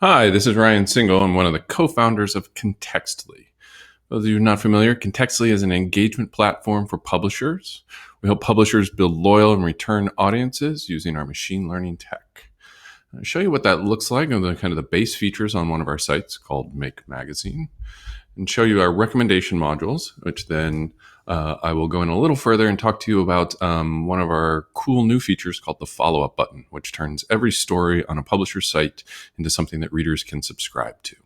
Hi, this is Ryan Single. I'm one of the co-founders of Contextly. For those of you not familiar, Contextly is an engagement platform for publishers. We help publishers build loyal and return audiences using our machine learning tech. I'll show you what that looks like and the kind of the base features on one of our sites called Make Magazine, and show you our recommendation modules, which then I will go in a little further and talk to you about one of our cool new features called the follow-up button, which turns every story on a publisher's site into something that readers can subscribe to.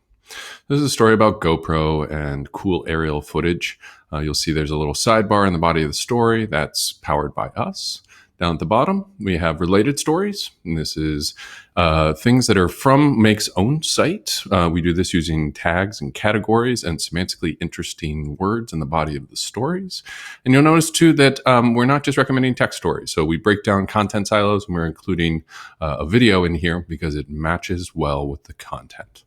This is a story about GoPro and cool aerial footage. You'll see there's a little sidebar in the body of the story that's powered by us. Down at the bottom, we have related stories. And this is things that are from Make's own site. We do this using tags and categories and semantically interesting words in the body of the stories. And you'll notice too that we're not just recommending text stories. So we break down content silos and we're including a video in here because it matches well with the content.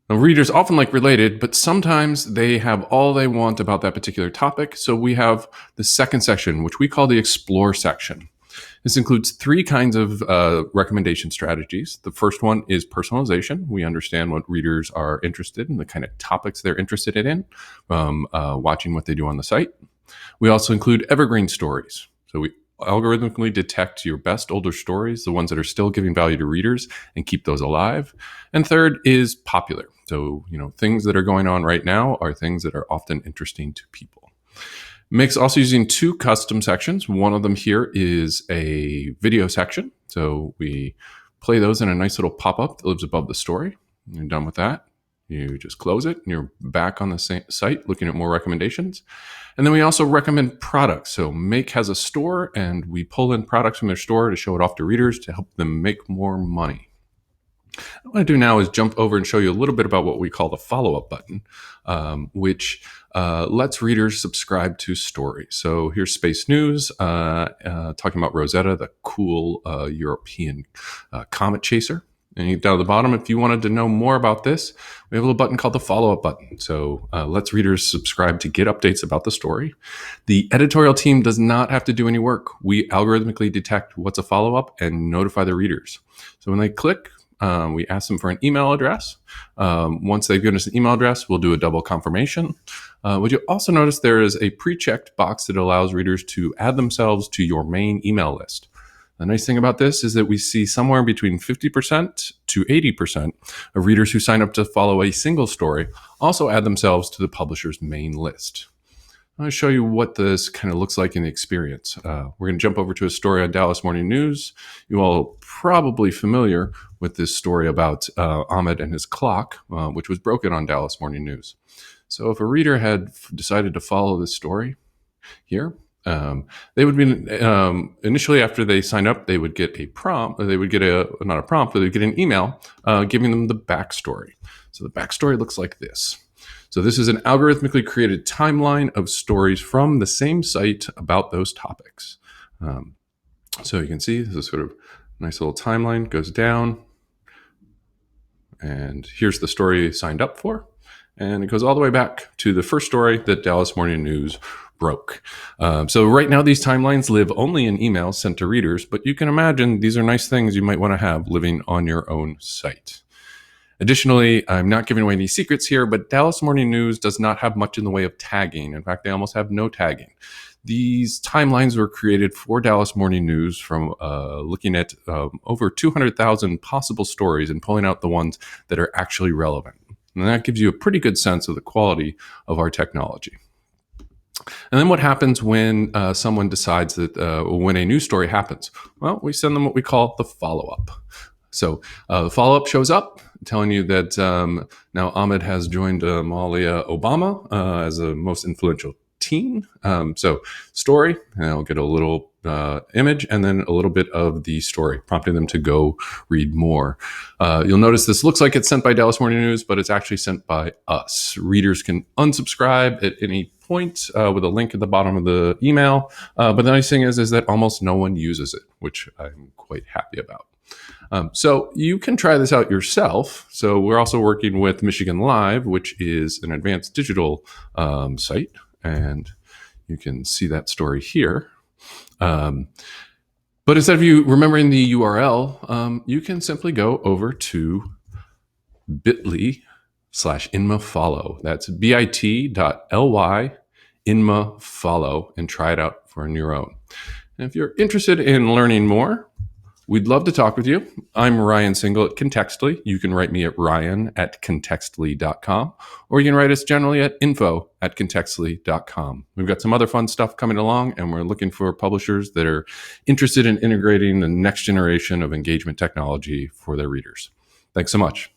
Now, readers often like related, but sometimes they have all they want about that particular topic. So we have the second section, which we call the Explore section. This includes three kinds of recommendation strategies. The first one is personalization. We understand what readers are interested in, the kind of topics they're interested in, watching what they do on the site. We also include evergreen stories. So we algorithmically detect your best older stories, the ones that are still giving value to readers, and keep those alive. And third is popular. So, things that are going on right now are things that are often interesting to people. Make's also using two custom sections. One of them here is a video section. So we play those in a nice little pop-up that lives above the story. You're done with that. You just close it and you're back on the site looking at more recommendations. And then we also recommend products. So Make has a store and we pull in products from their store to show it off to readers to help them make more money. What I want to do now is jump over and show you a little bit about what we call the follow-up button, which lets readers subscribe to stories. So here's Space News talking about Rosetta, the cool European comet chaser. And down at the bottom, if you wanted to know more about this, we have a little button called the follow-up button. So lets readers subscribe to get updates about the story. The editorial team does not have to do any work. We algorithmically detect what's a follow-up and notify the readers. So when they click, we ask them for an email address. Once they've given us an email address, we'll do a double confirmation. What you'll also notice there is a pre-checked box that allows readers to add themselves to your main email list. The nice thing about this is that we see somewhere between 50% to 80% of readers who sign up to follow a single story also add themselves to the publisher's main list. I'm going to show you what this kind of looks like in the experience. We're going to jump over to a story on Dallas Morning News. You all are probably familiar with this story about Ahmed and his clock, which was broken on Dallas Morning News. So if a reader had decided to follow this story here, they would be initially after they sign up, they would get a prompt. They would get not a prompt, but they would get an email giving them the backstory. So the backstory looks like this. So this is an algorithmically created timeline of stories from the same site about those topics. So you can see this is sort of nice little timeline, goes down. And here's the story you signed up for. And it goes all the way back to the first story that Dallas Morning News broke. So right now, these timelines live only in emails sent to readers, but you can imagine these are nice things you might want to have living on your own site. Additionally, I'm not giving away any secrets here, but Dallas Morning News does not have much in the way of tagging. In fact, they almost have no tagging. These timelines were created for Dallas Morning News from looking at over 200,000 possible stories and pulling out the ones that are actually relevant. And that gives you a pretty good sense of the quality of our technology. And then what happens when someone decides that when a news story happens? Well, we send them what we call the follow-up. So the follow-up shows up telling you that now Ahmed has joined Malia Obama as a most influential teen. So story, and I'll get a little image and then a little bit of the story, prompting them to go read more. You'll notice this looks like it's sent by Dallas Morning News, but it's actually sent by us. Readers can unsubscribe at any point with a link at the bottom of the email. But the nice thing is that almost no one uses it, which I'm quite happy about. So you can try this out yourself. So we're also working with Michigan Live, which is an advanced digital site. And you can see that story here. But instead of you remembering the URL, you can simply go over to bit.ly/InmaFollow. That's bit.ly InmaFollow and try it out for your own. And if you're interested in learning more, we'd love to talk with you. I'm Ryan Singal at Contextly. You can write me at ryan@contextly.com, or you can write us generally at info@contextly.com. We've got some other fun stuff coming along, and we're looking for publishers that are interested in integrating the next generation of engagement technology for their readers. Thanks so much.